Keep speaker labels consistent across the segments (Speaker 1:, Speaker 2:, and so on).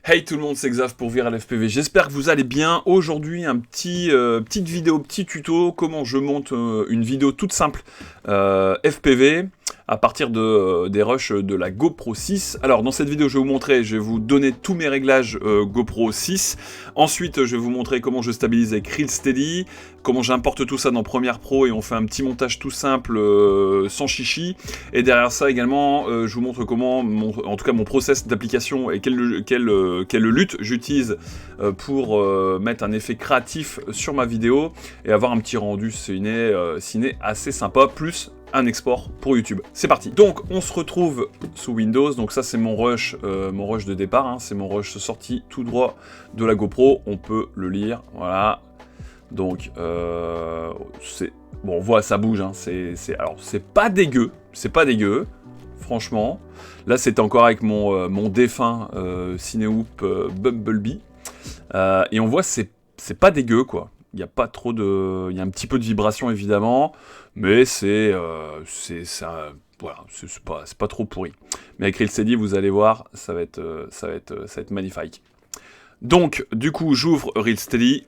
Speaker 1: Hey tout le monde, c'est Xav pour Viral FPV, j'espère que vous allez bien. Aujourd'hui, petite vidéo, petit tuto, comment je monte une vidéo toute simple FPV à partir des rushs de la GoPro 6. Alors dans cette vidéo, je vais vous montrer, je vais vous donner tous mes réglages GoPro 6. Ensuite, je vais vous montrer comment je stabilise avec Real Steady, comment j'importe tout ça dans Premiere Pro et on fait un petit montage tout simple sans chichi. Et derrière ça également, je vous montre comment, en tout cas mon process d'application et quelle lutte j'utilise pour mettre un effet créatif sur ma vidéo et avoir un petit rendu ciné assez sympa, plus un export pour YouTube. C'est parti. Donc on se retrouve sous Windows, donc ça c'est mon rush de départ, hein. C'est mon rush sorti tout droit de la GoPro, on peut le lire, voilà. Donc c'est bon, on voit ça bouge, hein. Alors c'est pas dégueu, franchement. Là c'était encore avec mon défunt Cinehoop Bumblebee, et on voit c'est pas dégueu quoi. Il y a pas trop de, il y a un petit peu de vibration évidemment, mais voilà, c'est pas trop pourri. Mais avec Real Steady, vous allez voir, ça va être magnifique. Donc du coup, j'ouvre Real Steady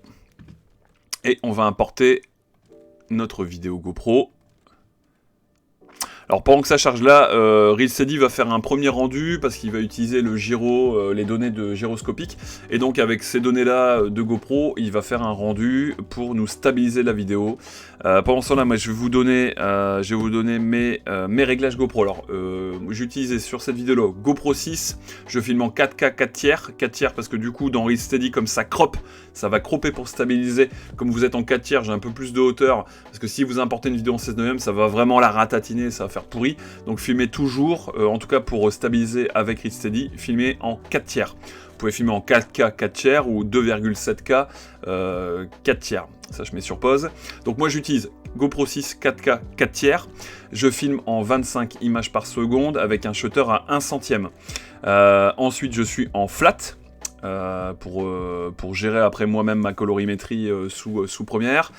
Speaker 1: et on va importer notre vidéo GoPro. Alors pendant que ça charge là, Real Steady va faire un premier rendu parce qu'il va utiliser le gyro, les données de gyroscopique. Et donc avec ces données là de GoPro, il va faire un rendu pour nous stabiliser la vidéo. Pendant ce temps là, moi je vais vous donner mes réglages GoPro. Alors j'utilisais sur cette vidéo là GoPro 6, je filme en 4K 4 tiers parce que du coup dans Real Steady comme ça crop, ça va cropper pour stabiliser. Comme vous êtes en 4 tiers, j'ai un peu plus de hauteur parce que si vous importez une vidéo en 16:9, ça va vraiment la ratatiner, ça va faire pourri. Donc filmez toujours, en tout cas pour stabiliser avec Real Steady, filmez en 4 tiers. Vous pouvez filmer en 4K 4 tiers ou 2,7K 4 tiers. Ça je mets sur pause. Donc moi j'utilise GoPro 6 4K 4 tiers. Je filme en 25 images par seconde avec un shutter à 1 centième. Ensuite je suis en flat. Pour gérer après moi-même ma colorimétrie sous Premiere.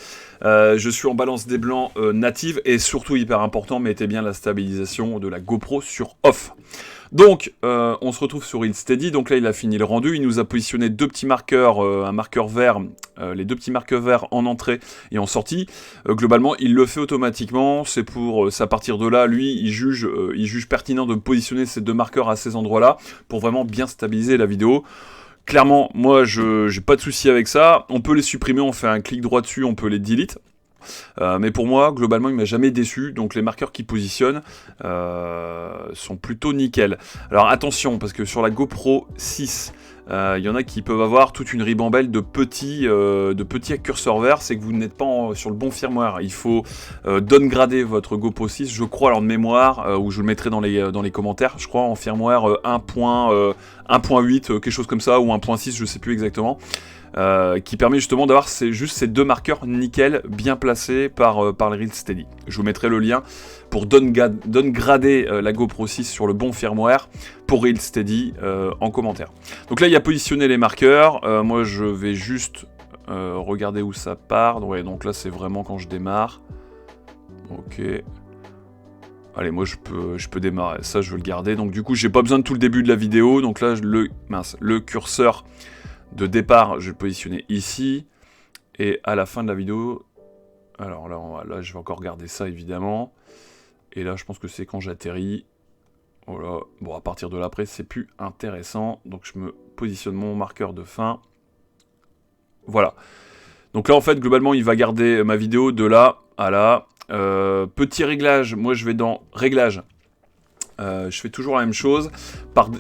Speaker 1: Je suis en balance des blancs native et surtout hyper important, mettez bien la stabilisation de la GoPro sur off. Donc on se retrouve sur Real Steady, donc là il a fini le rendu, il nous a positionné deux petits marqueurs, un marqueur vert, les deux petits marqueurs verts en entrée et en sortie. Globalement il le fait automatiquement, c'est à partir de là, lui il juge pertinent de positionner ces deux marqueurs à ces endroits là pour vraiment bien stabiliser la vidéo. Clairement, moi, j'ai pas de souci avec ça. On peut les supprimer, on fait un clic droit dessus, on peut les delete. Mais pour moi, globalement, il m'a jamais déçu. Donc les marqueurs qui positionnent sont plutôt nickel. Alors attention, parce que sur la GoPro 6, il y en a qui peuvent avoir toute une ribambelle de petits curseurs verts. C'est que vous n'êtes pas sur le bon firmware. Il faut downgrader votre GoPro 6, je crois, alors de mémoire, ou je le mettrai dans les commentaires, je crois, en firmware 1.8, quelque chose comme ça, ou 1.6, je sais plus exactement. Qui permet justement d'avoir juste ces deux marqueurs nickel bien placés par le Real Steady. Je vous mettrai le lien pour downgrader la GoPro 6 sur le bon firmware pour Real Steady en commentaire. Donc là il y a positionné les marqueurs, moi je vais juste regarder où ça part. Ouais, donc là c'est vraiment quand je démarre. Ok. Allez, moi je peux démarrer, ça je veux le garder. Donc du coup j'ai pas besoin de tout le début de la vidéo, donc là le curseur de départ, je vais le positionner ici, et à la fin de la vidéo, alors là je vais encore garder ça évidemment, et là je pense que c'est quand j'atterris, voilà. Bon à partir de là après c'est plus intéressant, donc je me positionne mon marqueur de fin, voilà. Donc là en fait globalement il va garder ma vidéo de là à là. Petit réglage, moi je vais dans réglage. Je fais toujours la même chose.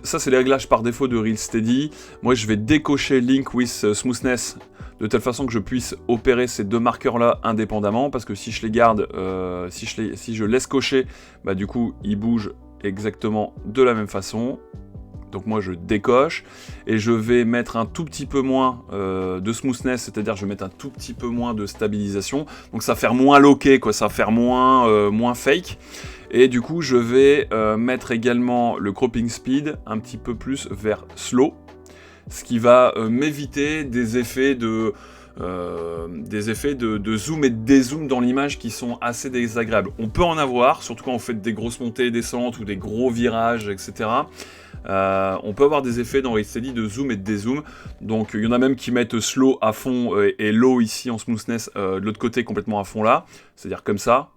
Speaker 1: Ça, c'est les réglages par défaut de Real Steady. Moi, je vais décocher Link with Smoothness de telle façon que je puisse opérer ces deux marqueurs-là indépendamment. Parce que si je les garde, si je laisse cocher, bah, du coup, ils bougent exactement de la même façon. Donc moi, je décoche. Et je vais mettre un tout petit peu moins de smoothness, c'est-à-dire je vais mettre un tout petit peu moins de stabilisation. Donc ça va faire moins loqué, quoi. Ça va faire moins fake. Et du coup, je vais mettre également le cropping speed un petit peu plus vers slow, ce qui va m'éviter des effets de zoom et de dézoom dans l'image qui sont assez désagréables. On peut en avoir, surtout quand on fait des grosses montées et descentes ou des gros virages, etc. On peut avoir des effets dans RealSteady de zoom et de dézoom. Donc il y en a même qui mettent slow à fond et low ici en smoothness de l'autre côté complètement à fond là. C'est-à-dire comme ça.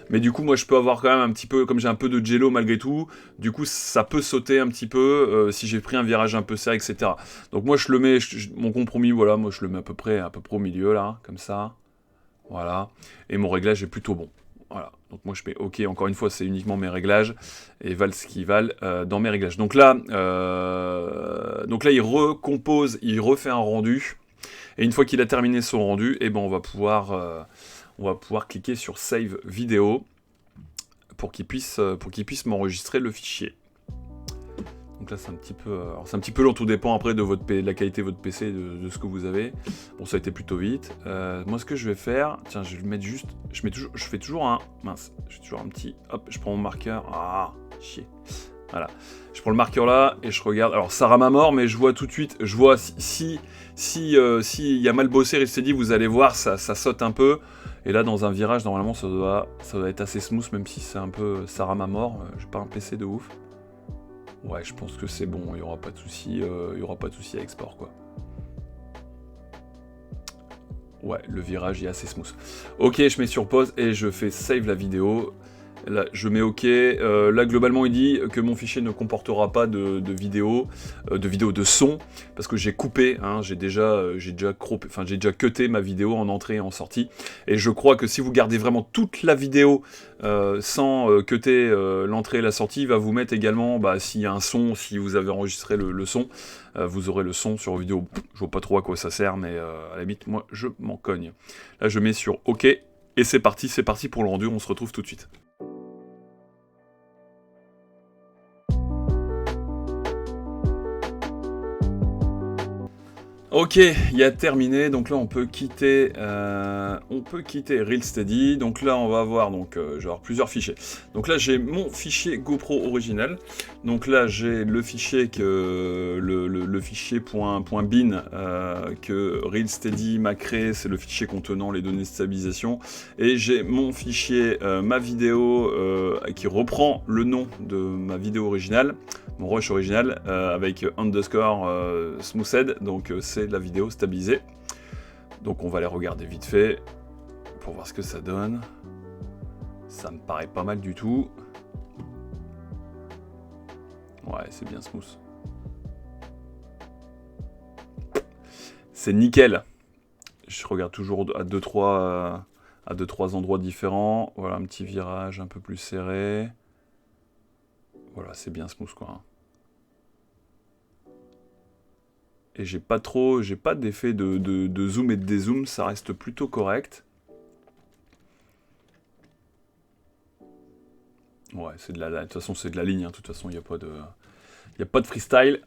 Speaker 1: Mais du coup, moi, je peux avoir quand même un petit peu, comme j'ai un peu de jello malgré tout, du coup, ça peut sauter un petit peu si j'ai pris un virage un peu serré, etc. Donc moi, je le mets, mon compromis, voilà, moi, je le mets à peu près au milieu, là, comme ça. Voilà. Et mon réglage est plutôt bon. Voilà. Donc moi, je mets OK. Encore une fois, c'est uniquement mes réglages et valent ce qu'ils valent dans mes réglages. Donc là, il recompose, il refait un rendu. Et une fois qu'il a terminé son rendu, eh ben, on va pouvoir cliquer sur Save vidéo pour qu'il puisse m'enregistrer le fichier. Donc là, c'est un petit peu lent, tout dépend après de la qualité de votre PC, de ce que vous avez. Bon, ça a été plutôt vite. Moi, ce que je vais faire, tiens, je vais le mettre juste, je fais toujours un, mince, je fais toujours un petit, hop, je prends mon marqueur, ah, chier. Voilà, je prends le marqueur là et je regarde. Alors ça rame à mort, mais je vois tout de suite. Je vois si y a mal bossé, RealSteady, vous allez voir, ça saute un peu. Et là, dans un virage, normalement, ça doit être assez smooth, même si c'est un peu, ça rame à mort. J'ai pas un PC de ouf. Ouais, je pense que c'est bon. Il y aura pas de souci. Il y aura pas de souci à export, quoi. Ouais, le virage est assez smooth. Ok, je mets sur pause et je fais save la vidéo. Là, je mets OK. Là, globalement, il dit que mon fichier ne comportera pas de vidéo, de son, parce que j'ai coupé, hein, j'ai déjà cuté ma vidéo en entrée et en sortie. Et je crois que si vous gardez vraiment toute la vidéo sans cuter l'entrée et la sortie, il va vous mettre également, s'il y a un son, si vous avez enregistré le son, vous aurez le son sur vidéo. Je vois pas trop à quoi ça sert, mais à la limite, moi, je m'en cogne. Là, je mets sur OK, et c'est parti pour le rendu, on se retrouve tout de suite. Ok, il a terminé, donc là on peut quitter RealSteady. Donc là on va avoir je vais avoir plusieurs fichiers. Donc là j'ai mon fichier GoPro original. Donc là j'ai le fichier le fichier .bin que RealSteady m'a créé, c'est le fichier contenant les données de stabilisation. Et j'ai mon fichier ma vidéo qui reprend le nom de ma vidéo originale, mon rush original avec underscore smoothed, donc c'est la vidéo stabilisée. Donc on va les regarder vite fait pour voir ce que ça donne. Ça me paraît pas mal du tout. Ouais, c'est bien smooth. C'est nickel. Je regarde toujours à 2-3 endroits différents. Voilà, un petit virage un peu plus serré. Voilà, c'est bien smooth, quoi. Et j'ai pas d'effet de zoom et de dézoom, ça reste plutôt correct. Ouais, de toute façon c'est de la ligne, hein. De toute façon il n'y a pas de freestyle.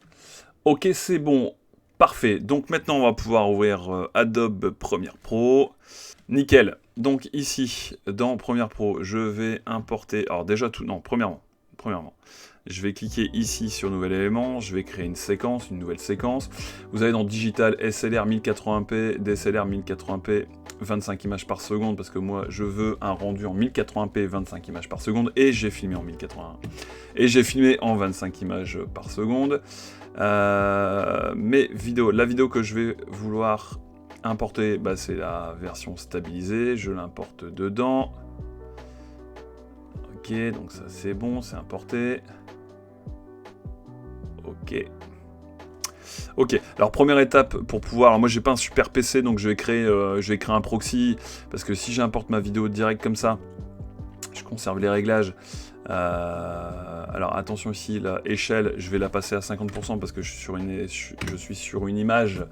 Speaker 1: Ok, c'est bon, parfait. Donc maintenant on va pouvoir ouvrir Adobe Premiere Pro. Nickel. Donc ici, dans Premiere Pro, je vais importer... Alors déjà, premièrement, je vais cliquer ici sur Nouvel élément, je vais créer une nouvelle séquence. Vous allez dans Digital, SLR 1080p, DSLR 1080p, 25 images par seconde, parce que moi, je veux un rendu en 1080p, 25 images par seconde, et j'ai filmé en 1080. Et j'ai filmé en 25 images par seconde. La vidéo que je vais vouloir importer, c'est la version stabilisée, je l'importe dedans. Ok, donc ça c'est bon, c'est importé. Ok, alors première étape pour pouvoir... Alors moi j'ai pas un super PC, donc je vais créer un proxy, parce que si j'importe ma vidéo direct comme ça, je conserve les réglages. Alors attention ici, la échelle, je vais la passer à 50% parce que je suis sur une image.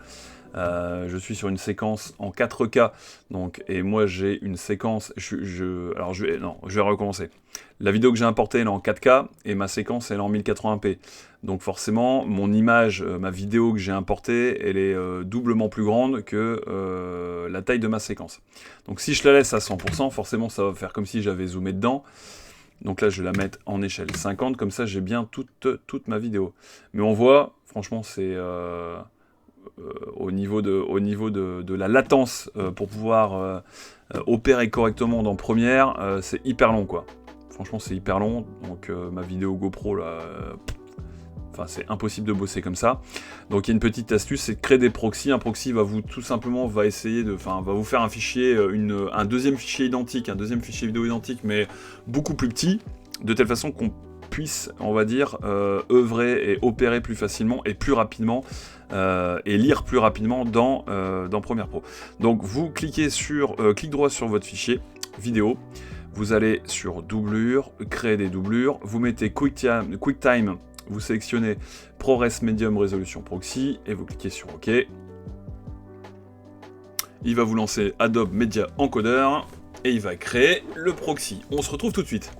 Speaker 1: Je suis sur une séquence en 4K, donc, et moi j'ai une séquence, je vais recommencer. La vidéo que j'ai importée elle est en 4K, et ma séquence elle est en 1080p. Donc forcément, mon image, ma vidéo que j'ai importée, elle est doublement plus grande que la taille de ma séquence. Donc si je la laisse à 100%, forcément ça va faire comme si j'avais zoomé dedans. Donc là je vais la mettre en échelle 50, comme ça j'ai bien toute ma vidéo. Mais on voit, franchement c'est... au niveau de la latence pour pouvoir opérer correctement dans Premiere, c'est hyper long, quoi. Franchement c'est hyper long, donc ma vidéo GoPro là, Enfin, c'est impossible de bosser comme ça. Donc il y a une petite astuce, c'est de créer des proxys. Un proxy va vous tout simplement va vous faire un fichier, un deuxième fichier identique, un deuxième fichier vidéo identique, mais beaucoup plus petit, de telle façon qu'on puisse, on va dire, œuvrer et opérer plus facilement et plus rapidement et lire plus rapidement dans Premiere Pro. Donc vous cliquez clic droit sur votre fichier vidéo. Vous allez sur doublure, créer des doublures, vous mettez QuickTime, vous sélectionnez ProRes Medium Résolution Proxy et vous cliquez sur OK. Il va vous lancer Adobe Media Encoder et il va créer le proxy. On se retrouve tout de suite.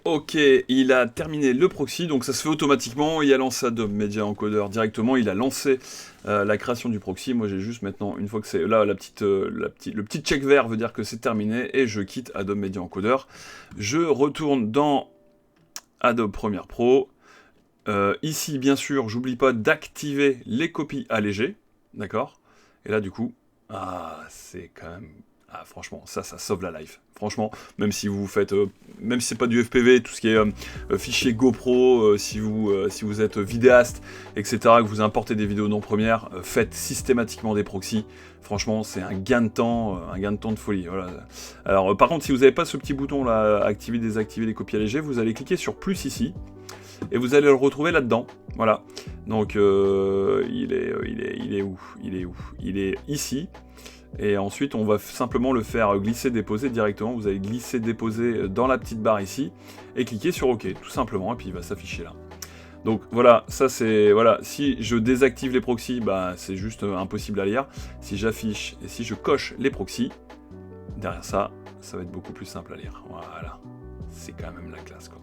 Speaker 1: Ok, il a terminé le proxy, donc ça se fait automatiquement, il a lancé Adobe Media Encoder directement, il a lancé la création du proxy. Moi j'ai juste maintenant, une fois que c'est là, le petit check vert veut dire que c'est terminé, et je quitte Adobe Media Encoder. Je retourne dans Adobe Premiere Pro. Ici, bien sûr, j'oublie pas d'activer les copies allégées, d'accord? Et là, du coup, c'est quand même... Ah, franchement, ça sauve la life. Franchement, même si vous faites... même si c'est pas du FPV, tout ce qui est fichier GoPro, si vous êtes vidéaste, etc., que vous importez des vidéos non premières, faites systématiquement des proxys. Franchement, c'est un gain de temps de folie. Voilà. Alors, par contre, si vous n'avez pas ce petit bouton là, activer, désactiver les copies allégées, vous allez cliquer sur plus ici. Et vous allez le retrouver là-dedans. Voilà. Donc, il est où? Il est ici. Et ensuite, on va simplement le faire glisser-déposer directement. Vous allez glisser-déposer dans la petite barre ici. Et cliquer sur OK, tout simplement. Et puis, il va s'afficher là. Donc, voilà. Ça, c'est... Voilà. Si je désactive les proxys, bah, c'est juste impossible à lire. Si j'affiche et si je coche les proxys, derrière ça, ça va être beaucoup plus simple à lire. Voilà. C'est quand même la classe, quoi.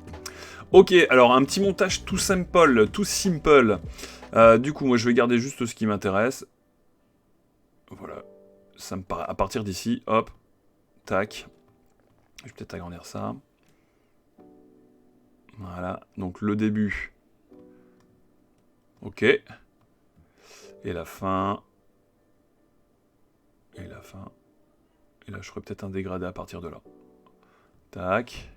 Speaker 1: Ok, alors un petit montage tout simple, du coup, moi je vais garder juste ce qui m'intéresse. Voilà, ça me paraît à partir d'ici, hop, tac. Je vais peut-être agrandir ça. Voilà, donc le début. Ok. Et la fin. Et la fin. Et là, je ferai peut-être un dégradé à partir de là. Tac.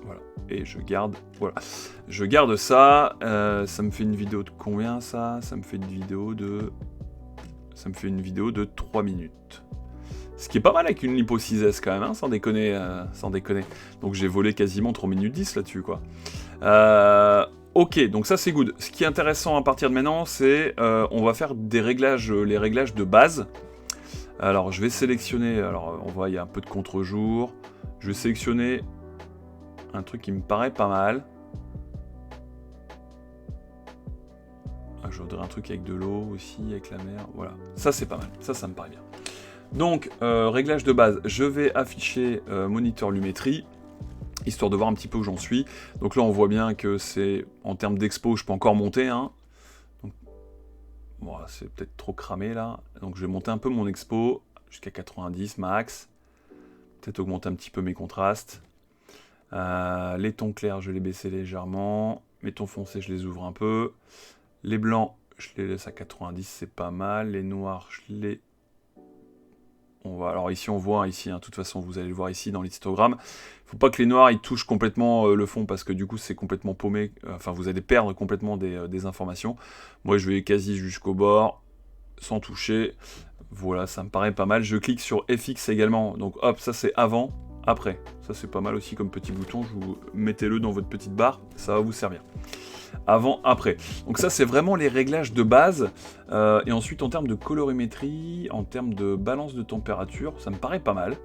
Speaker 1: Voilà, et je garde, voilà, je garde ça, ça me fait une vidéo de combien ça? Ça me fait une vidéo de 3 minutes. Ce qui est pas mal avec une Lipo 6S quand même, hein, sans déconner, sans déconner. Donc j'ai volé quasiment 3 minutes 10 là-dessus, quoi. Ok, donc ça c'est good. Ce qui est intéressant à partir de maintenant, c'est on va faire des réglages, les réglages de base. Alors je vais sélectionner, alors on voit il y a un peu de contre-jour. Je vais sélectionner un truc qui me paraît pas mal. Je voudrais un truc avec de l'eau aussi, avec la mer. Voilà, ça c'est pas mal, ça me paraît bien. Donc, réglage de base, je vais afficher moniteur lumétrie, histoire de voir un petit peu où j'en suis. Donc là, on voit bien que c'est, en termes d'expo, je peux encore monter. Hein. Donc, bon, c'est peut-être trop cramé là. Donc je vais monter un peu mon expo, jusqu'à 90 max. Peut-être augmenter un petit peu mes contrastes. Les tons clairs, je vais les baisser légèrement. Mes tons foncés, je les ouvre un peu. Les blancs, je les laisse à 90, c'est pas mal. Les noirs, je les... Alors ici, on voit, ici, hein, de toute façon, vous allez le voir ici dans l'histogramme. Il ne faut pas que les noirs, ils touchent complètement le fond, parce que du coup, c'est complètement paumé. Enfin, vous allez perdre complètement des informations. Moi, je vais quasi jusqu'au bord, sans toucher. Voilà, ça me paraît pas mal. Je clique sur FX également. Donc, hop, ça, c'est avant. Après, ça c'est pas mal aussi comme petit bouton, mettez-le dans votre petite barre, ça va vous servir. Avant, après. Donc ça c'est vraiment les réglages de base. Et ensuite en termes de colorimétrie, en termes de balance de température, ça me paraît pas mal.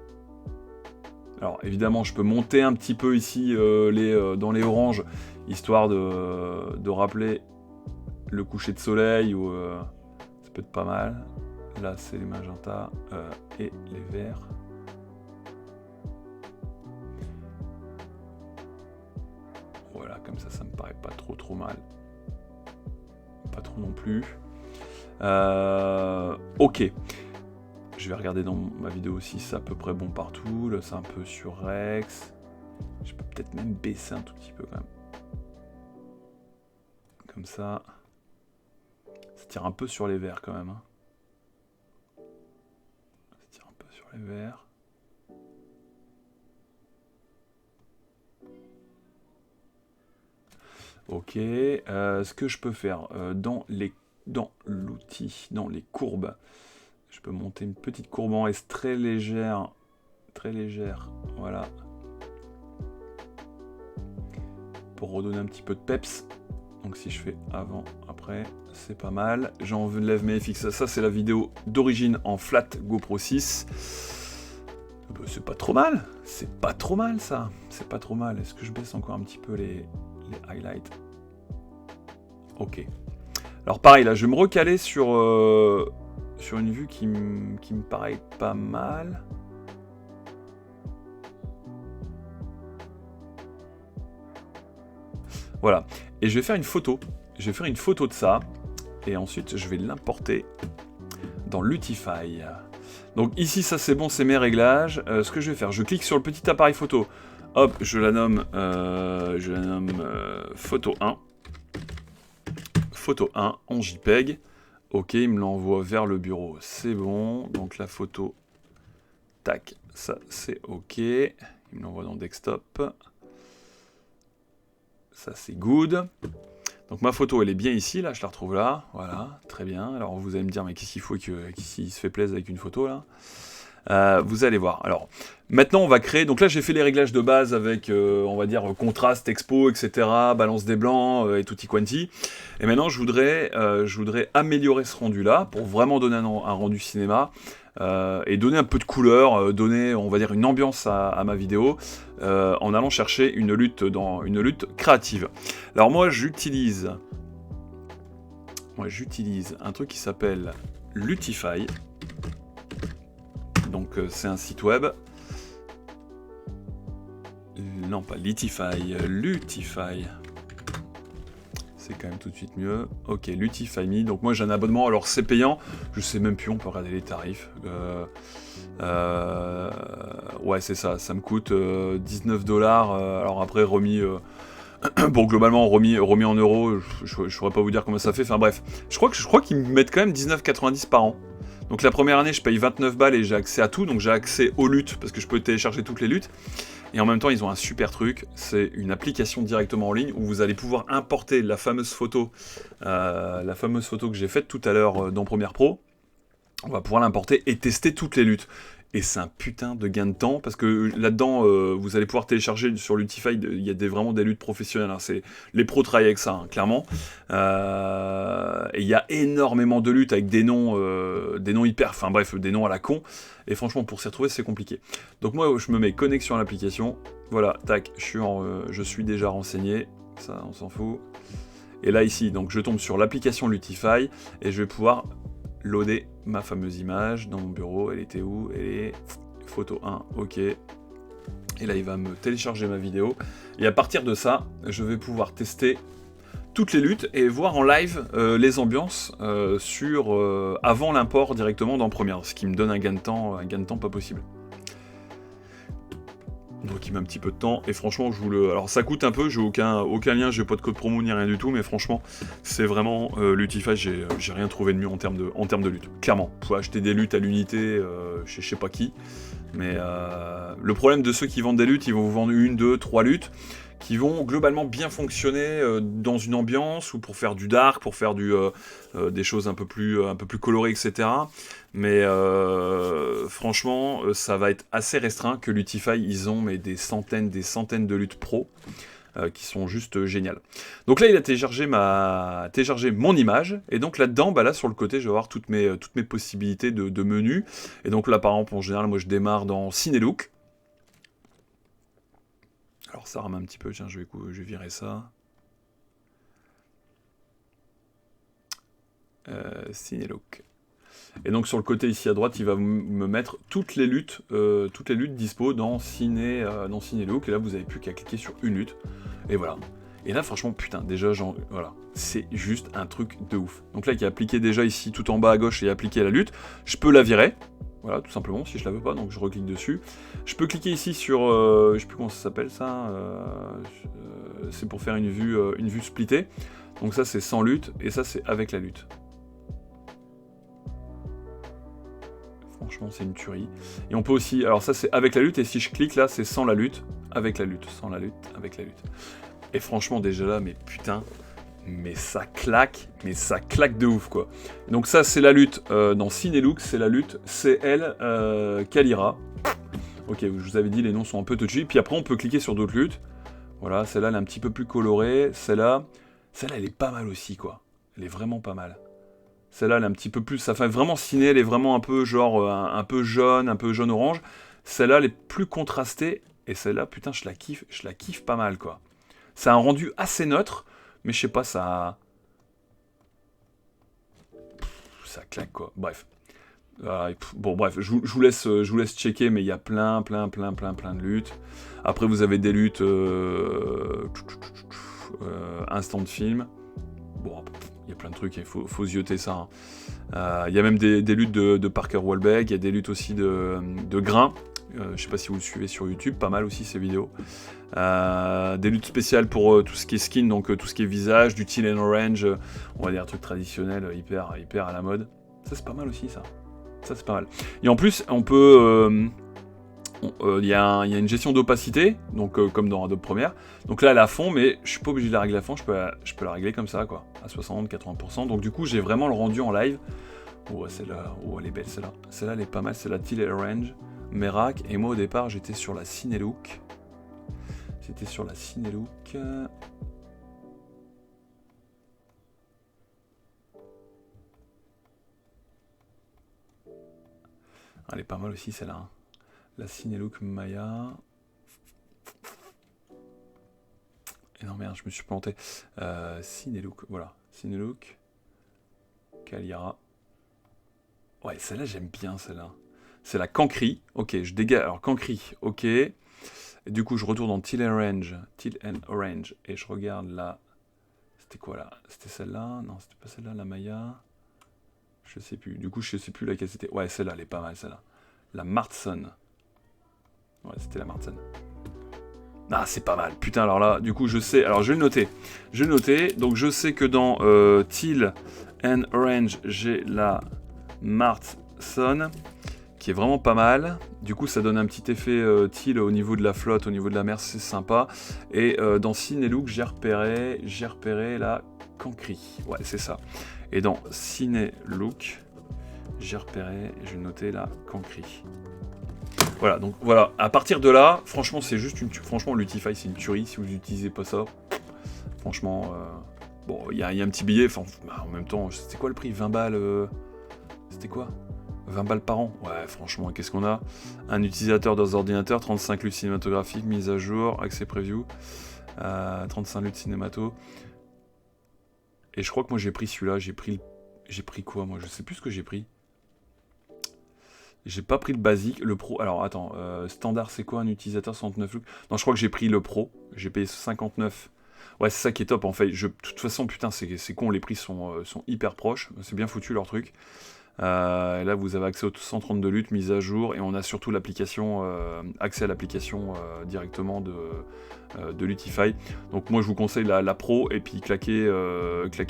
Speaker 1: Alors évidemment je peux monter un petit peu ici dans les oranges, histoire de rappeler le coucher de soleil, ou ça peut être pas mal. Là c'est les magentas et les verts. Voilà, comme ça me paraît pas trop mal. Pas trop non plus. Ok. Je vais regarder dans ma vidéo si c'est à peu près bon partout. Là, c'est un peu sur Rex. Je peux peut-être même baisser un tout petit peu quand même. Comme ça. Ça tire un peu sur les verts quand même. Hein. Ça tire un vert. Ok, ce que je peux faire dans l'outil, dans les courbes, je peux monter une petite courbe en S très légère, voilà, pour redonner un petit peu de peps. Donc si je fais avant, après, c'est pas mal. J'enlève mes FX, ça c'est la vidéo d'origine en flat GoPro 6. C'est pas trop mal, ça, c'est pas trop mal. Est-ce que je baisse encore un petit peu les highlights? Ok. Alors pareil, là, je vais me recaler sur une vue qui me paraît pas mal. Voilà. Et je vais faire une photo. Je vais faire une photo de ça. Et ensuite, je vais l'importer dans Lutify. Donc ici, ça c'est bon, c'est mes réglages. Ce que je vais faire, je clique sur le petit appareil photo. Hop, je la nomme photo 1. Photo 1 en JPEG. Ok, il me l'envoie vers le bureau. C'est bon. Donc la photo, tac, ça c'est ok. Il me l'envoie dans desktop. Ça c'est good. Donc ma photo elle est bien ici, là je la retrouve là, voilà, très bien. Alors vous allez me dire mais qu'est-ce qu'il faut qu'il se fait plaisir avec une photo là. Vous allez voir. Alors maintenant on va créer, donc là j'ai fait les réglages de base avec on va dire contraste, expo, etc. Balance des blancs et tutti quanti. Et maintenant je voudrais améliorer ce rendu là pour vraiment donner un rendu cinéma. Et donner un peu de couleur, donner, on va dire, une ambiance à ma vidéo, en allant chercher une lutte créative. Alors moi, j'utilise un truc qui s'appelle Lutify. Donc c'est un site web. Non, pas Litify, Lutify. C'est quand même tout de suite mieux. Ok, Lutify Me. Donc moi j'ai un abonnement, alors c'est payant. Je sais même plus, on peut regarder les tarifs. Ouais, c'est ça. Ça me coûte 19$. Alors après remis... bon, globalement remis en euros. Je ne saurais pas vous dire comment ça fait. Enfin bref. Je crois qu'ils me mettent quand même 19,90 par an. Donc la première année, je paye 29 balles et j'ai accès à tout. Donc j'ai accès aux luttes parce que je peux télécharger toutes les luttes. Et en même temps, ils ont un super truc, c'est une application directement en ligne où vous allez pouvoir importer la fameuse photo que j'ai faite tout à l'heure dans Premiere Pro. On va pouvoir l'importer et tester toutes les luttes. Et c'est un putain de gain de temps, parce que là-dedans, vous allez pouvoir télécharger sur Lutify, il y a vraiment des luttes professionnelles, hein. Les pros travaillent avec ça, hein, clairement. Et il y a énormément de luttes avec des noms hyper, enfin bref, des noms à la con. Et franchement, pour s'y retrouver, c'est compliqué. Donc moi, je me mets connexion à l'application. Voilà, tac, je suis déjà renseigné. Ça, on s'en fout. Et là, ici, donc je tombe sur l'application Lutify, et je vais pouvoir loader ma fameuse image dans mon bureau. Elle était où? Elle est photo 1, ok. Et là, il va me télécharger ma vidéo. Et à partir de ça, je vais pouvoir tester toutes les luttes et voir en live les ambiances avant l'import directement dans Premiere, ce qui me donne un gain de temps pas possible. Donc il met un petit peu de temps, et franchement alors ça coûte un peu, j'ai aucun lien, j'ai pas de code promo ni rien du tout, mais franchement c'est vraiment Lutify, j'ai rien trouvé de mieux en termes de lutte, clairement. Vous pouvez acheter des luttes à l'unité chez je sais pas qui, mais le problème de ceux qui vendent des luttes, ils vont vous vendre 1, 2, 3 luttes qui vont globalement bien fonctionner dans une ambiance, ou pour faire du dark, pour faire des choses un peu plus colorées, etc. Mais franchement, ça va être assez restreint que Lutify, ils ont mais des centaines de luttes pro qui sont juste géniales. Donc là, il a téléchargé mon image, et donc là-dedans, là sur le côté, je vais avoir toutes mes possibilités de menus. Et donc là, par exemple, en général, moi je démarre dans Cinelook. Alors ça rame un petit peu, tiens, je vais virer ça. Cinelook. Et donc sur le côté ici à droite, il va me mettre toutes les luttes dispo dans Cinelook. Et là, vous n'avez plus qu'à cliquer sur une lutte. Et voilà. Et là, franchement, putain, déjà, voilà. C'est juste un truc de ouf. Donc là, il y a appliqué déjà ici, tout en bas à gauche, il y a appliqué la lutte. Je peux la virer. Voilà, tout simplement, si je la veux pas, donc je reclique dessus. Je peux cliquer ici sur, je sais plus comment ça s'appelle ça, c'est pour faire une vue splittée. Donc ça c'est sans lutte, et ça c'est avec la lutte. Franchement, c'est une tuerie. Et on peut aussi... Alors ça, c'est avec la lutte, et si je clique là, c'est sans la lutte, avec la lutte, sans la lutte, avec la lutte. Et franchement, déjà là, mais putain, mais ça claque de ouf, quoi. Donc ça, c'est la lutte dans Cinelook, c'est la lutte CL Kalira. Ok, je vous avais dit, les noms sont un peu touchy. Puis après, on peut cliquer sur d'autres luttes. Voilà, celle-là, elle est un petit peu plus colorée. Celle-là, elle est pas mal aussi, quoi. Elle est vraiment pas mal. Celle-là, elle est un petit peu plus... Ça fait vraiment ciné, elle est vraiment un peu genre... un peu jaune-orange. Celle-là, elle est plus contrastée. Et celle-là, putain, je la kiffe pas mal, quoi. C'est un rendu assez neutre, mais je sais pas, ça claque, quoi. Bref. Bon, bref, je vous laisse checker, mais il y a plein de luttes. Après, vous avez des luttes instant film. Bon, il y a plein de trucs, il faut zioter ça. Hein. Il y a même des luttes de Parker Wahlberg, il y a des luttes aussi de Grain. Je sais pas si vous le suivez sur YouTube, pas mal aussi ces vidéos. Des luttes spéciales pour tout ce qui est skin, donc tout ce qui est visage, du teal and orange, on va dire un truc traditionnel, hyper à la mode. Ça c'est pas mal aussi ça. Ça c'est pas mal. Et en plus, on peut... Il y a une gestion d'opacité, donc comme dans Adobe Premiere. Donc là elle est à fond, mais je suis pas obligé de la régler à fond, je peux la régler comme ça, quoi, à 60-80%. Donc du coup j'ai vraiment le rendu en live. Oh celle-là, oh elle est belle celle-là. Celle-là elle est pas mal, c'est la teal and orange. Merak, et moi au départ j'étais sur la Cinelook. C'était sur la Cinelook. Elle est pas mal aussi celle-là. Hein. La Cinelook Maya. Et non merde, je me suis planté. Cinelook, voilà. Cinelook. Kalira. Ouais, celle-là j'aime bien celle-là. C'est la Cancri. Ok, je dégage. Alors Cancri, ok. Et du coup, je retourne dans Teal and Orange. Et je regarde là. C'était quoi là? C'était celle-là? Non, c'était pas celle-là, la Maya. Je sais plus. Du coup, je sais plus laquelle c'était. Ouais, celle-là, elle est pas mal, celle-là. La Martson. Ouais, c'était la Martson. Ah, c'est pas mal. Putain, alors là, du coup, je sais. Alors, je vais le noter. Je vais le noter. Donc, je sais que dans Teal and Orange, j'ai la Martson, qui est vraiment pas mal. Du coup, ça donne un petit effet teal au niveau de la flotte, au niveau de la mer, c'est sympa. Et dans Cinelook, j'ai repéré la Cancri. Ouais, c'est ça. Et dans Cinelook, j'ai noté la Cancri. Voilà, donc voilà. À partir de là, franchement, c'est juste une... Franchement, l'Utify, c'est une tuerie si vous n'utilisez pas ça. Franchement, bon, il y a un petit billet. Enfin, en même temps, c'était quoi le prix? 20 balles C'était quoi 20 balles par an. Ouais, franchement, qu'est-ce qu'on a? Un utilisateur dans ordinateur, 35 luttes cinématographiques, mise à jour, accès preview, 35 luttes cinémato. Et je crois que moi j'ai pris celui-là, j'ai pris quoi moi? Je sais plus ce que j'ai pris. J'ai pas pris le basique, le pro. Alors attends, standard c'est quoi un utilisateur 69 luttes? Non, je crois que j'ai pris le pro, j'ai payé 59. Ouais, c'est ça qui est top en fait. De toute façon, putain, c'est con, les prix sont hyper proches, c'est bien foutu leur truc. Et là vous avez accès aux 132 luttes mises à jour et on a surtout l'application, accès à l'application directement de Lutify. Donc moi je vous conseille la pro et puis claquer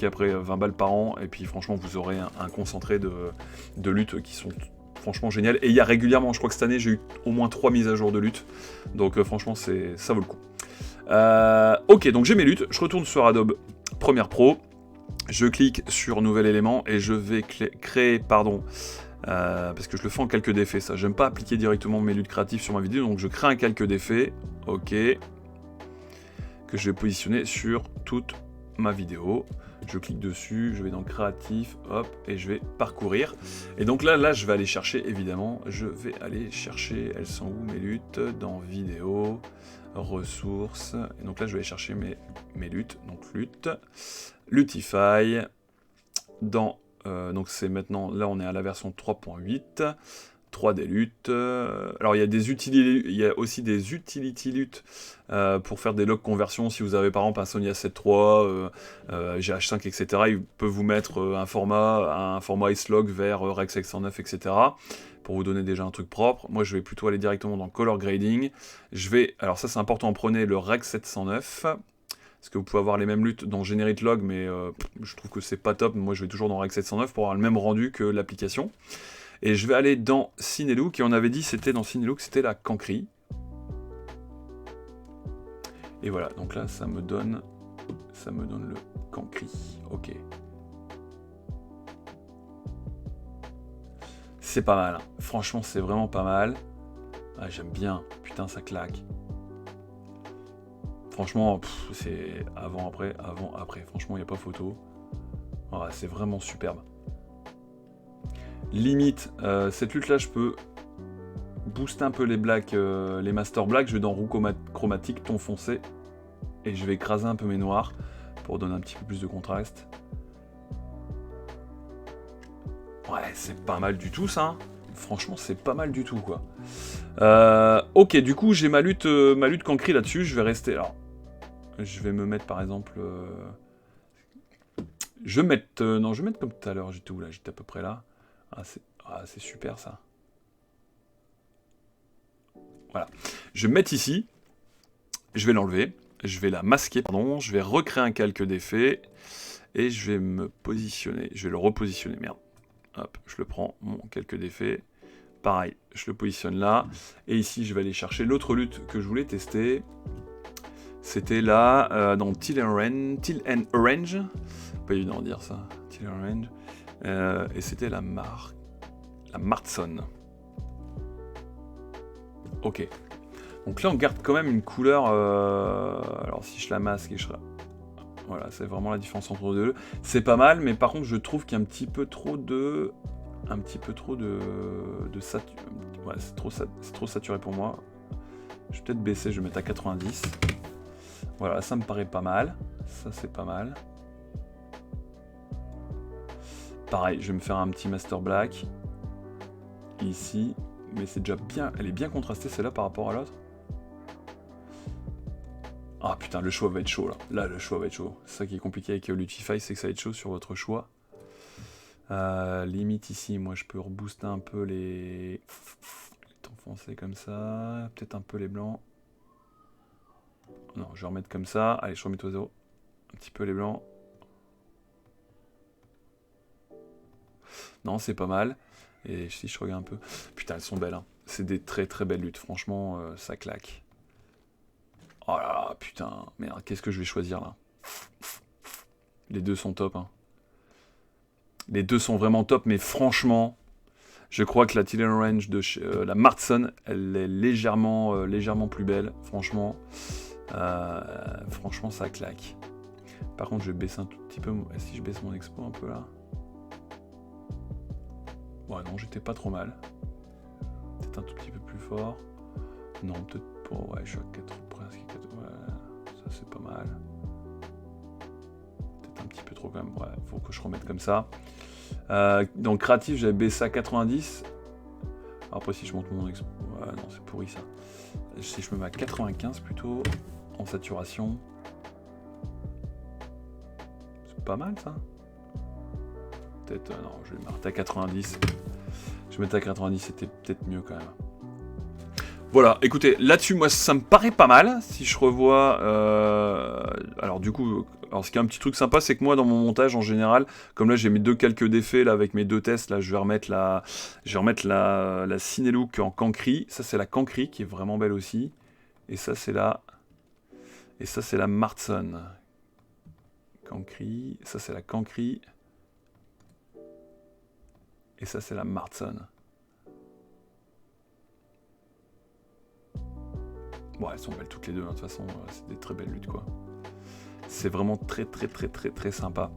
Speaker 1: après 20 balles par an et puis franchement vous aurez un concentré de luttes qui sont franchement géniales. Et il y a régulièrement, je crois que cette année j'ai eu au moins 3 mises à jour de luttes. Donc franchement ça vaut le coup. Ok, donc j'ai mes luttes, je retourne sur Adobe Premiere Pro. Je clique sur nouvel élément et je vais créer, parce que je le fais en calque d'effets, ça. J'aime pas appliquer directement mes luttes créatives sur ma vidéo, donc je crée un calque d'effets, ok, que je vais positionner sur toute ma vidéo. Je clique dessus, je vais dans créatif, hop, et je vais parcourir. Et donc là, je vais aller chercher, évidemment, elles sont où mes luttes? Dans vidéo, ressources, et donc là, je vais aller chercher mes luttes, donc lutte. Lutify, donc c'est maintenant, là on est à la version 3.8, 3D luttes, alors il y a aussi des utility luttes pour faire des log conversions, si vous avez par exemple un Sony A7 III, GH5, etc., ils peuvent vous mettre un format S-Log vers Rec 709, etc., pour vous donner déjà un truc propre. Moi je vais plutôt aller directement dans Color Grading, alors ça c'est important, prenez le Rec 709, parce que vous pouvez avoir les mêmes luttes dans Generate Log, mais je trouve que c'est pas top. Moi, je vais toujours dans Rec 709 pour avoir le même rendu que l'application. Et je vais aller dans Cinelook, et on avait dit c'était dans Cinelook, c'était la Cancri. Et voilà, donc là ça me donne le Cancri. Ok. C'est pas mal, hein. Franchement c'est vraiment pas mal. Ah, j'aime bien, putain ça claque. Franchement, c'est avant, après. Franchement, il n'y a pas photo. Voilà, c'est vraiment superbe. Limite, cette lutte-là, je peux booster un peu les blacks, les master blacks. Je vais dans roue chromatique, ton foncé. Et je vais écraser un peu mes noirs pour donner un petit peu plus de contraste. Ouais, c'est pas mal du tout, ça. Hein. Franchement, c'est pas mal du tout, quoi. Ok, du coup, j'ai ma lutte Cancri là-dessus. Je vais rester... Alors, je vais me mettre, par exemple... Je vais mettre... non, je vais mettre comme tout à l'heure. J'étais où, là? J'étais à peu près là. Ah, c'est super, ça. Voilà. Je vais me mettre ici. Je vais l'enlever. Je vais la masquer, pardon. Je vais recréer un calque d'effet. Et je vais me positionner. Je vais le repositionner, merde. Hop, je le prends, mon calque d'effet. Pareil, je le positionne là. Et ici, je vais aller chercher l'autre lutte que je voulais tester. C'était là, dans Teal and Orange. Pas évident de dire ça. Teal and Orange. Et c'était la Martson. Ok. Donc là, on garde quand même une couleur... alors, si je la masque et je... Voilà, c'est vraiment la différence entre les deux. C'est pas mal, mais par contre, je trouve qu'il y a un petit peu trop de... Ouais, c'est trop saturé pour moi. Je vais peut-être baisser, je vais mettre à 90. Voilà, ça me paraît pas mal. Ça, c'est pas mal. Pareil, je vais me faire un petit Master Black. Ici. Mais c'est déjà bien... Elle est bien contrastée, celle-là, par rapport à l'autre. Ah putain, le choix va être chaud, là. Là, le choix va être chaud. C'est ça qui est compliqué avec Lutify, c'est que ça va être chaud sur votre choix. Limite ici, moi, je peux rebooster un peu les tons foncés comme ça. Peut-être un peu les blancs. Non, je vais remettre comme ça. Allez, je remets au zéro. Un petit peu les blancs. Non, c'est pas mal. Et si je regarde un peu... Putain, elles sont belles, hein. C'est des très très belles luttes. Franchement, ça claque. Oh là là, putain. Merde, qu'est-ce que je vais choisir, là? Les deux sont top, hein. Les deux sont vraiment top, mais franchement... Je crois que la Teal and Orange de la Martson, elle est légèrement plus belle. Franchement, franchement, ça claque. Par contre, je vais baisser un tout petit peu. Si je baisse mon expo un peu là. Ouais, non, j'étais pas trop mal. Peut-être un tout petit peu plus fort. Non, peut-être pas. Ouais, je suis à 4, presque 4. Ouais, ça c'est pas mal. Peut-être un petit peu trop quand même. Ouais, faut que je remette comme ça. Dans le créatif, j'avais baissé à 90. Alors après, si je monte mon expo... Ouais, non, c'est pourri ça. Si je me mets à 95 plutôt, en saturation. C'est pas mal ça. Peut-être... non, je vais mettre à 90. Je vais mettre à 90, c'était peut-être mieux quand même. Voilà, écoutez, là-dessus, moi, ça me paraît pas mal. Si je revois... alors du coup... Alors, ce qui est un petit truc sympa, c'est que moi, dans mon montage, en général, comme là, j'ai mes deux calques d'effets, là, avec mes deux tests, là, je vais remettre la Cinelook en Cancri. Ça, c'est la Cancri, qui est vraiment belle aussi. Et ça, c'est la... Et ça, c'est la Martson. Cancri. Ça, c'est la Cancri. Et ça, c'est la Martson. Bon, elles sont belles toutes les deux, hein. De toute façon, c'est des très belles luttes, quoi. C'est vraiment très sympa.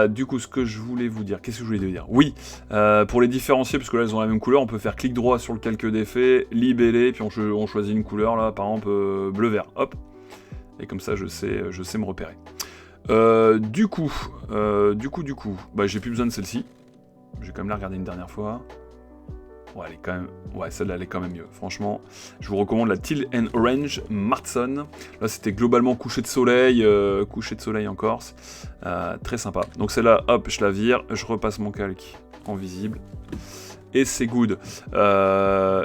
Speaker 1: Du coup, ce que je voulais vous dire, qu'est-ce que je voulais vous dire? Oui, pour les différencier, parce que là, elles ont la même couleur, on peut faire clic droit sur le calque d'effet, libeller, puis on choisit une couleur, là, par exemple, bleu-vert, hop. Et comme ça, je sais me repérer. Du coup, bah, j'ai plus besoin de celle-ci. Je vais quand même la regarder une dernière fois. Ouais, elle est quand même... Ouais, celle-là, elle est quand même mieux. Franchement, je vous recommande la Teal and Orange Martson. Là, c'était globalement coucher de soleil en Corse. Très sympa. Donc celle-là, hop, je la vire. Je repasse mon calque en visible. Et c'est good.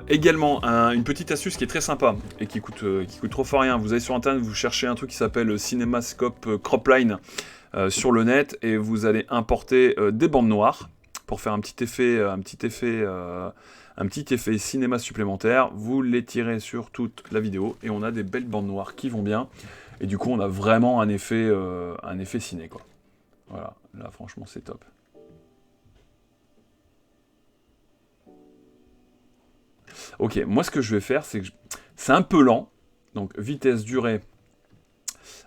Speaker 1: Également, une petite astuce qui est très sympa et qui coûte trop fort rien. Vous allez sur Internet, vous cherchez un truc qui s'appelle CinemaScope Cropline sur le net et vous allez importer des bandes noires. pour faire un petit effet cinéma supplémentaire. Vous l'étirez sur toute la vidéo et on a des belles bandes noires qui vont bien. Et du coup, on a vraiment un effet ciné, quoi. Voilà, là, franchement, c'est top. Ok, moi, ce que je vais faire, c'est que c'est un peu lent. Donc, vitesse, durée,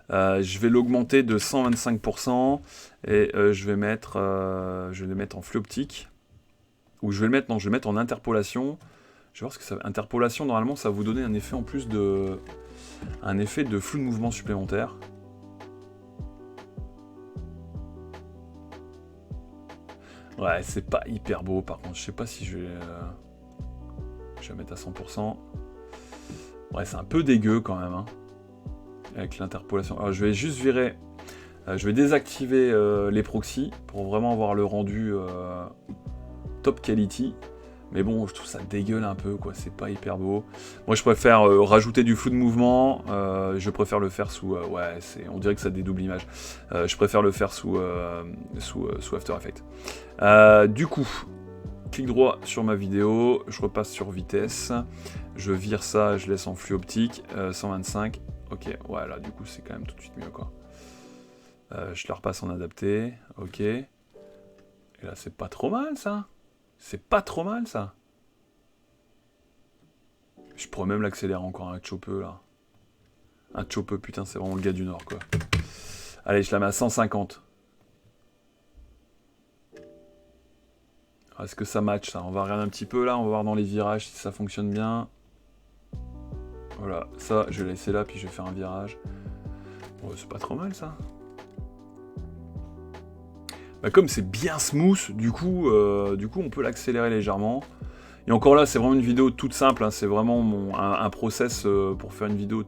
Speaker 1: je vais l'augmenter de 125% et je vais le mettre en flux optique. Ou je vais le mettre, non, je vais le mettre en interpolation. Je vais voir ce que ça... Interpolation, normalement, ça va vous donner un effet en plus de... Un effet de flou de mouvement supplémentaire. Ouais, c'est pas hyper beau, par contre. Je sais pas si je vais... Je vais mettre à 100%. Ouais, c'est un peu dégueu, quand même, hein, avec l'interpolation. Alors, je vais juste virer... je vais désactiver les proxys pour vraiment avoir le rendu top quality. Mais bon, je trouve ça dégueule un peu, quoi. C'est pas hyper beau. Moi, je préfère rajouter du flou de mouvement. Je préfère le faire sous... ouais, on dirait que ça dédouble l'image. Je préfère le faire sous After Effects. Du coup, clic droit sur ma vidéo. Je repasse sur vitesse. Je vire ça, je laisse en flux optique. 125. Ok, ouais, là, du coup, c'est quand même tout de suite mieux, quoi. Je la repasse en adapté. Ok. Et là, c'est pas trop mal, ça. C'est pas trop mal, ça. Je pourrais même l'accélérer encore un chopeux, là. Un chopeux, putain, c'est vraiment le gars du Nord, quoi. Allez, je la mets à 150. Est-ce que ça match, ça? On va regarder un petit peu, là. On va voir dans les virages si ça fonctionne bien. Voilà, ça, je vais laisser là, puis je vais faire un virage. Ouais, c'est pas trop mal, ça. Bah, comme c'est bien smooth, du coup, on peut l'accélérer légèrement. Et encore là, c'est vraiment une vidéo toute simple, hein, c'est vraiment un process pour faire une vidéo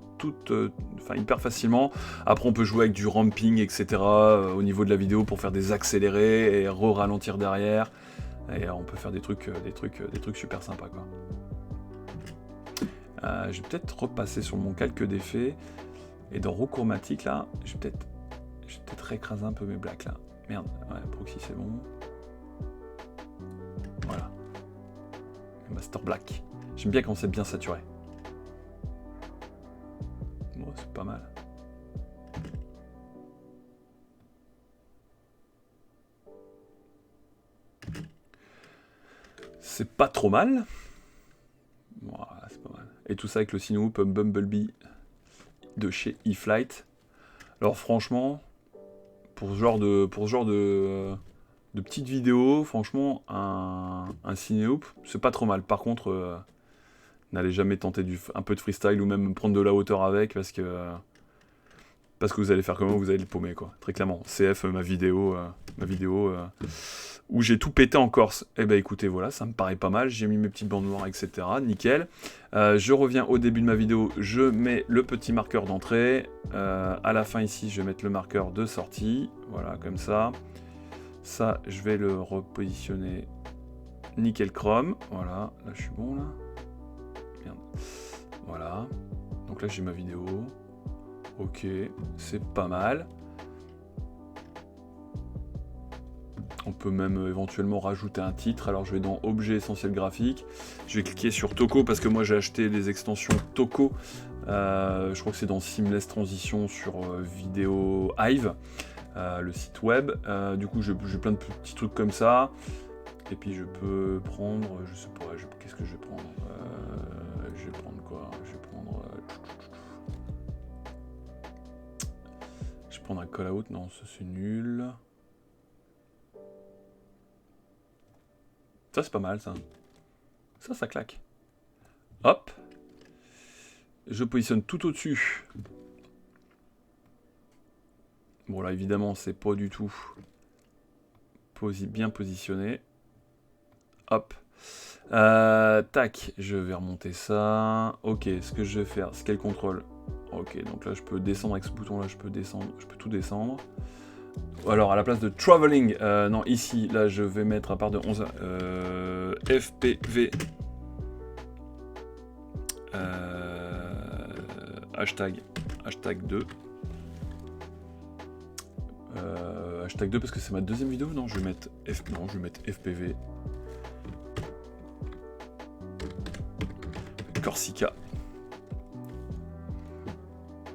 Speaker 1: hyper facilement. Après, on peut jouer avec du ramping, etc. Au niveau de la vidéo pour faire des accélérés et ralentir derrière. Et on peut faire des trucs super sympas, quoi. Je vais peut-être repasser sur mon calque d'effet. Et dans RAW chromatique, là, je vais peut-être réécraser un peu mes blacks, là. Merde, ouais, proxy, c'est bon. Voilà. Master Black. J'aime bien quand c'est bien saturé. Bon, c'est pas mal. C'est pas trop mal. Voilà, c'est pas mal. Et tout ça avec le Cinehoop Bumblebee de chez eFlight. Alors franchement, pour ce genre de petites vidéos, franchement, un Cinehoop, c'est pas trop mal. Par contre, n'allez jamais tenter un peu de freestyle ou même prendre de la hauteur avec parce que vous allez faire comment, vous allez le paumer, quoi. Très clairement. CF, ma vidéo où j'ai tout pété en Corse. Eh ben écoutez, voilà, ça me paraît pas mal. J'ai mis mes petites bandes noires, etc. Nickel. Je reviens au début de ma vidéo. Je mets le petit marqueur d'entrée. À la fin ici, je vais mettre le marqueur de sortie. Voilà, comme ça. Ça, je vais le repositionner nickel chrome. Voilà, là je suis bon, là. Merde. Voilà. Donc là, j'ai ma vidéo. Ok, c'est pas mal. On peut même éventuellement rajouter un titre. Alors je vais dans Objet essentiel graphique. Je vais cliquer sur Toco parce que moi j'ai acheté des extensions Toco. Je crois que c'est dans Seamless Transition sur Vidéo Hive, le site web. Du coup j'ai plein de petits trucs comme ça. Et puis je peux prendre, je sais pas, qu'est-ce que je vais prendre Je vais prendre quoi Je vais prendre un call-out. Non, ça c'est nul. Ça, c'est pas mal, ça. Ça claque. Hop. Je positionne tout au-dessus. Bon, là, évidemment, c'est pas du tout bien positionné. Hop. Tac, je vais remonter ça. Ok, ce que je vais faire, scale control. Ok, donc là, je peux descendre avec ce bouton-là, je peux tout descendre. Alors, à la place de traveling, non, ici, là, je vais mettre à part de 11 FPV hashtag 2. Hashtag 2 parce que c'est ma deuxième vidéo. Non, je vais mettre non, je vais mettre FPV. Corsica.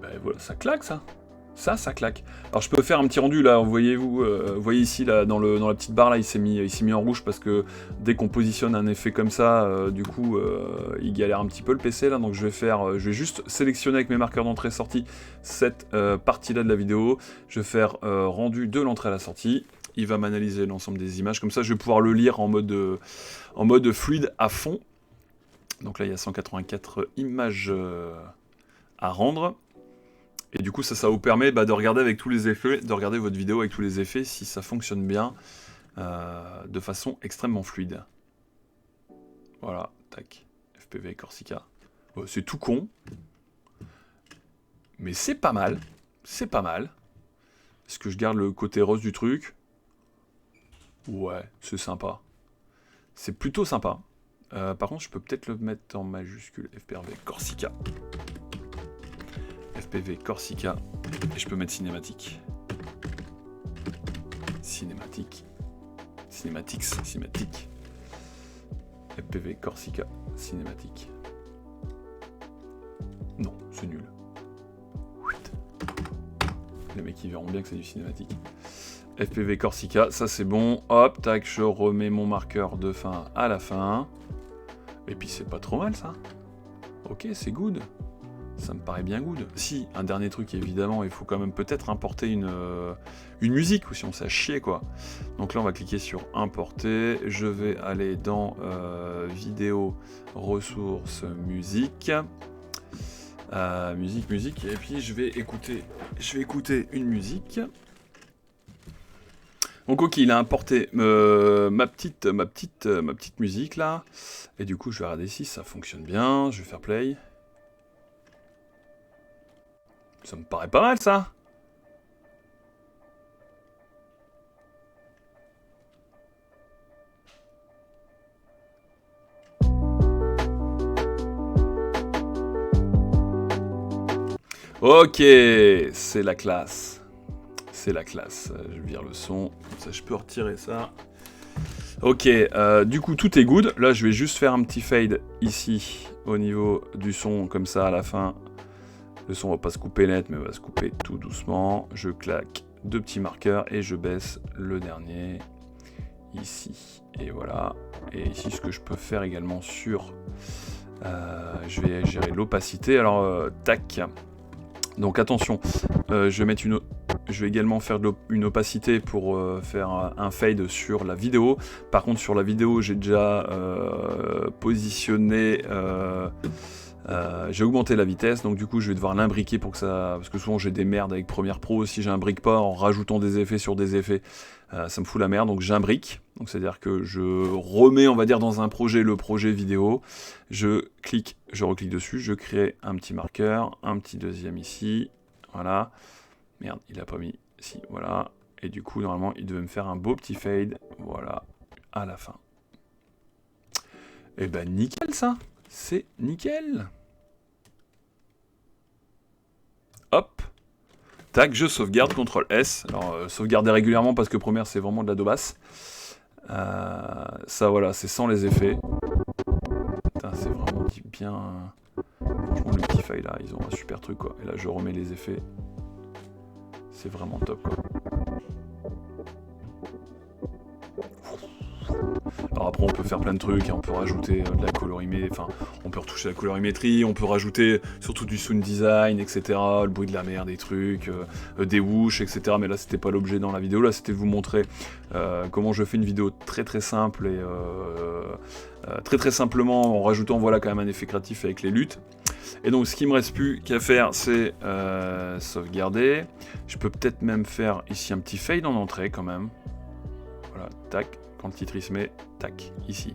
Speaker 1: Ben voilà, ça claque ça. Ça claque. Alors je peux faire un petit rendu là, voyez-vous, voyez ici là, dans la petite barre là, il s'est mis en rouge parce que dès qu'on positionne un effet comme ça, du coup, il galère un petit peu le PC là, donc je vais juste sélectionner avec mes marqueurs d'entrée-sortie cette partie-là de la vidéo. Je vais faire rendu de l'entrée à la sortie. Il va m'analyser l'ensemble des images, comme ça je vais pouvoir le lire en mode fluide à fond. Donc là il y a 184 images à rendre. Et du coup, ça vous permet de regarder avec tous les effets, de regarder votre vidéo avec tous les effets si ça fonctionne bien de façon extrêmement fluide. Voilà, tac, FPV Corsica. C'est tout con, mais c'est pas mal. C'est pas mal. Est-ce que je garde le côté rose du truc? Ouais, c'est sympa. C'est plutôt sympa. Par contre, je peux peut-être le mettre en majuscule. FPV Corsica. FPV Corsica. Et je peux mettre cinématique. Cinématique. FPV Corsica. Cinématique. Non, c'est nul. Les mecs ils verront bien que c'est du cinématique. FPV Corsica, ça c'est bon. Hop, tac, je remets mon marqueur de fin à la fin. Et puis c'est pas trop mal ça. Ok, c'est good. Ça me paraît bien good. Si, un dernier truc, évidemment, il faut quand même peut-être importer une musique, ou si on s'est chier, quoi. Donc là, on va cliquer sur importer. Je vais aller dans vidéo, ressources, musique. Musique, et puis je vais écouter une musique. Donc ok, il a importé ma petite musique, là. Et du coup, je vais regarder si ça fonctionne bien. Je vais faire play. Ça me paraît pas mal, ça. Ok, c'est la classe. C'est la classe. Je vire le son, comme ça je peux retirer ça. Ok, du coup tout est good. Là je vais juste faire un petit fade ici, au niveau du son, comme ça à la fin. Le son va pas se couper net, mais va se couper tout doucement. Je claque 2 petits marqueurs et je baisse le dernier ici. Et voilà. Et ici, ce que je peux faire également sur... je vais gérer l'opacité. Alors, tac. Donc attention, je vais également faire une opacité pour faire un fade sur la vidéo. Par contre, sur la vidéo, j'ai déjà positionné... j'ai augmenté la vitesse, donc du coup je vais devoir l'imbriquer pour que ça... Parce que souvent j'ai des merdes avec Premiere Pro, si j'imbrique pas en rajoutant des effets sur des effets, ça me fout la merde, donc j'imbrique. Donc c'est à dire que je remets, on va dire, dans un projet le projet vidéo, je reclique dessus, je crée un petit marqueur, un petit deuxième ici, voilà. Merde, il a pas mis, si, voilà. Et du coup normalement il devait me faire un beau petit fade, voilà, à la fin. Et ben nickel ça, c'est nickel. Hop, tac, je sauvegarde, CTRL S. Alors, sauvegarder régulièrement parce que Premiere c'est vraiment de la daubasse. Ça voilà, c'est sans les effets. Putain, c'est vraiment bien. Franchement, le petit file là, ils ont un super truc quoi. Et là, je remets les effets. C'est vraiment top quoi. Alors après on peut faire plein de trucs, on peut rajouter de la colorimétrie, enfin on peut retoucher la colorimétrie, on peut rajouter surtout du sound design, etc. Le bruit de la mer, des trucs, des whoosh, etc. Mais là c'était pas l'objet dans la vidéo, là c'était vous montrer comment je fais une vidéo très simple et très simplement en rajoutant voilà quand même un effet créatif avec les luttes. Et donc ce qui me reste plus qu'à faire c'est sauvegarder. Je peux peut-être même faire ici un petit fade en entrée quand même. Voilà, tac. Quand le titre il se met, tac, ici.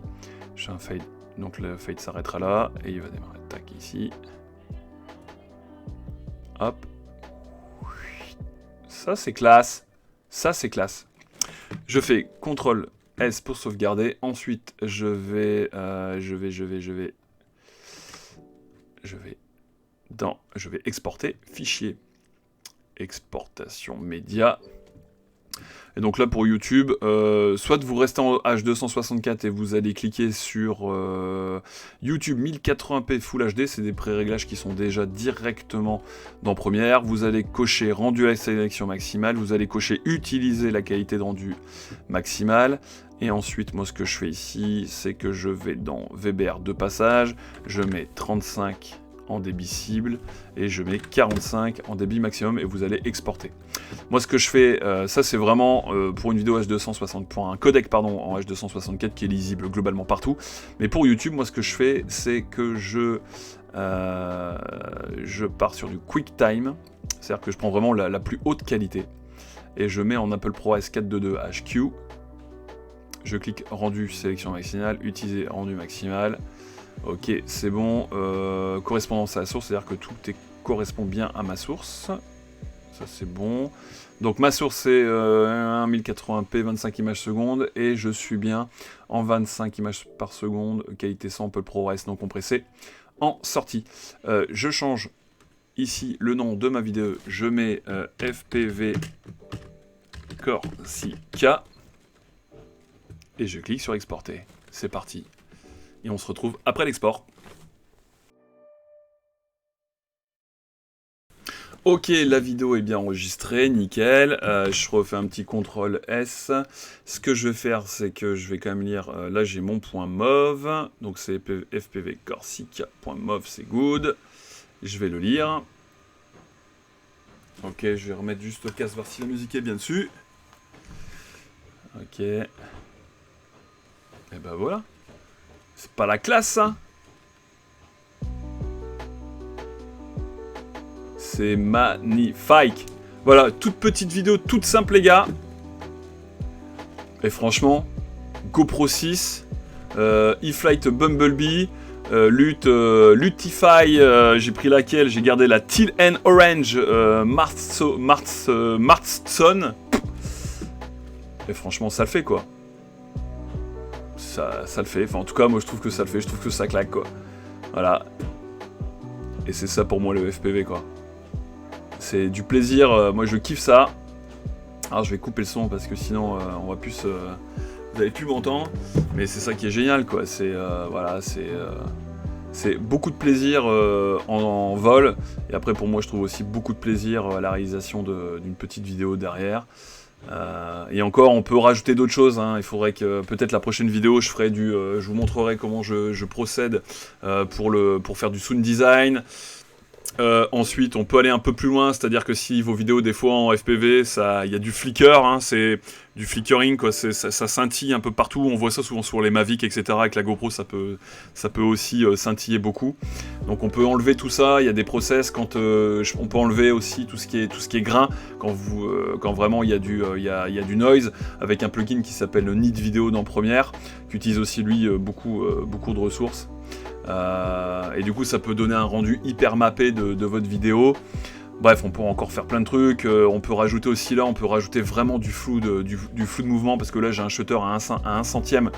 Speaker 1: Je fais un fade, donc le fade s'arrêtera là, et il va démarrer, tac, ici. Hop. Ça c'est classe. Ça c'est classe. Je fais CTRL S pour sauvegarder. Ensuite, je vais exporter fichier. Exportation média. Et donc là pour YouTube, soit vous restez en H264 et vous allez cliquer sur YouTube 1080p Full HD, c'est des pré-réglages qui sont déjà directement dans Premiere. Vous allez cocher rendu à la sélection maximale, vous allez cocher utiliser la qualité de rendu maximale. Et ensuite, moi ce que je fais ici, c'est que je vais dans VBR de passage, je mets 35 en débit cible et je mets 45 en débit maximum et vous allez exporter. Moi ce que je fais, ça c'est vraiment pour une vidéo H260, pour un codec pardon en H264 qui est lisible globalement partout, mais pour YouTube moi ce que je fais c'est que je pars sur du QuickTime, c'est-à-dire que je prends vraiment la plus haute qualité et je mets en Apple ProRes 422 HQ, je clique rendu sélection maximale, utiliser rendu maximal. Ok, c'est bon, correspondance à la source, c'est-à-dire que tout correspond bien à ma source. Ça c'est bon. Donc ma source c'est 1080p, 25 images secondes, et je suis bien en 25 images par seconde, qualité sample ProRes non compressé, en sortie. Je change ici le nom de ma vidéo, je mets FPV Corsica, et je clique sur exporter. C'est parti. Et on se retrouve après l'export. Ok, la vidéo est bien enregistrée, nickel. Je refais un petit CTRL S. Ce que je vais faire, c'est que je vais quand même lire. Là, j'ai mon point mauve. Donc, c'est FPV Corsica.mauve, c'est good. Je vais le lire. Ok, je vais remettre juste le casque voir si la musique est bien dessus. Ok. Et ben voilà. C'est pas la classe, ça. C'est magnifique. Voilà, toute petite vidéo, toute simple, les gars. Et franchement, GoPro 6, eFlight Bumblebee, Lutify, j'ai pris laquelle? J'ai gardé la Teal and Orange Marston. Et franchement, ça le fait, quoi. Ça le fait, enfin en tout cas moi je trouve que ça le fait, je trouve que ça claque quoi. Voilà. Et c'est ça pour moi le FPV quoi. C'est du plaisir, moi je kiffe ça. Alors je vais couper le son parce que sinon on va plus vous allez plus m'entendre. Mais c'est ça qui est génial quoi, c'est voilà, c'est beaucoup de plaisir en vol. Et après pour moi je trouve aussi beaucoup de plaisir à la réalisation d'une petite vidéo derrière. Et encore, on peut rajouter d'autres choses. Hein. Il faudrait que peut-être la prochaine vidéo, je vous montrerai comment je procède pour faire du sound design. Ensuite, on peut aller un peu plus loin, c'est-à-dire que si vos vidéos, des fois en FPV, il y a du flicker, hein, c'est du flickering, quoi, ça scintille un peu partout. On voit ça souvent sur les Mavic, etc. Avec la GoPro, ça peut aussi scintiller beaucoup. Donc on peut enlever tout ça. Il y a des process on peut enlever aussi tout ce qui est grain quand vraiment il y a du noise avec un plugin qui s'appelle le Need Video dans Premiere, qui utilise aussi lui beaucoup de ressources. Et du coup ça peut donner un rendu hyper mappé de votre vidéo. Bref, on peut encore faire plein de trucs, on peut rajouter aussi là, on peut rajouter vraiment du flou de mouvement, parce que là j'ai un shutter à 1 centième,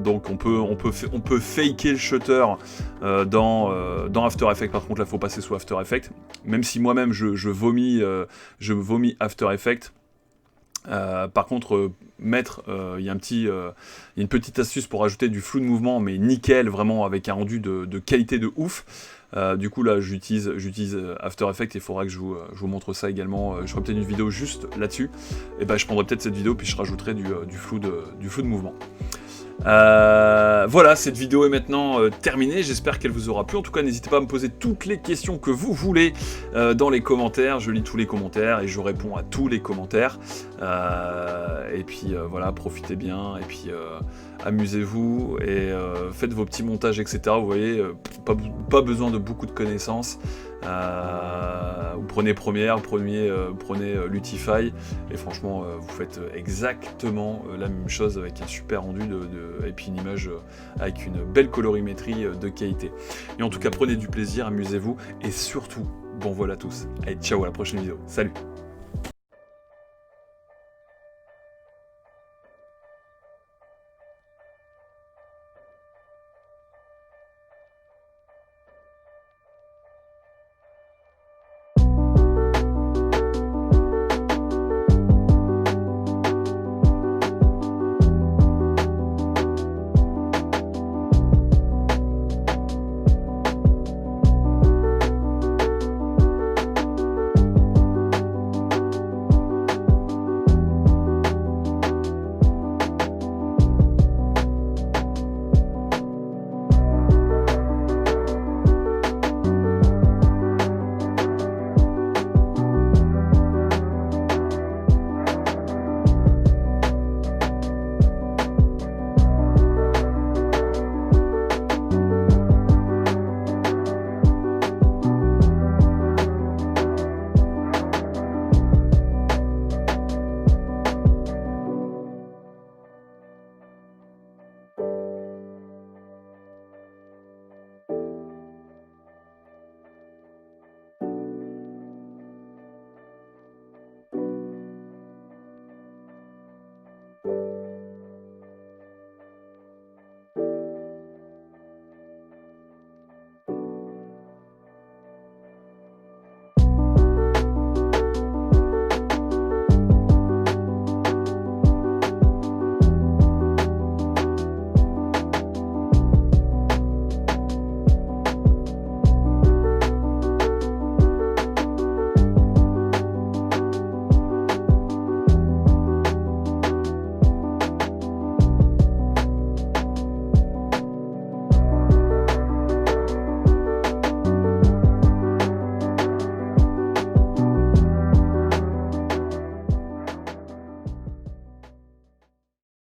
Speaker 1: donc on peut faker le shutter dans After Effects. Par contre là faut passer sous After Effects, même si moi-même je vomis After Effects. Par contre, il y a une petite astuce pour ajouter du flou de mouvement, mais nickel, vraiment avec un rendu de qualité de ouf. Du coup là j'utilise After Effects, et il faudra que je vous montre ça également. Je ferai peut-être une vidéo juste là-dessus. Et ben je prendrai peut-être cette vidéo puis je rajouterai du flou de mouvement. Voilà, cette vidéo est maintenant terminée, j'espère qu'elle vous aura plu. En tout cas, n'hésitez pas à me poser toutes les questions que vous voulez dans les commentaires. Je lis tous les commentaires et je réponds à tous les commentaires. Et puis voilà, profitez bien et puis amusez-vous et faites vos petits montages, etc. Vous voyez, pas besoin de beaucoup de connaissances. Vous prenez Premiere, prenez Lutify, et franchement vous faites exactement la même chose avec un super rendu et puis une image avec une belle colorimétrie de qualité. Et en tout cas, prenez du plaisir, amusez-vous, et surtout bon vol à tous. Allez, ciao, à la prochaine vidéo, salut.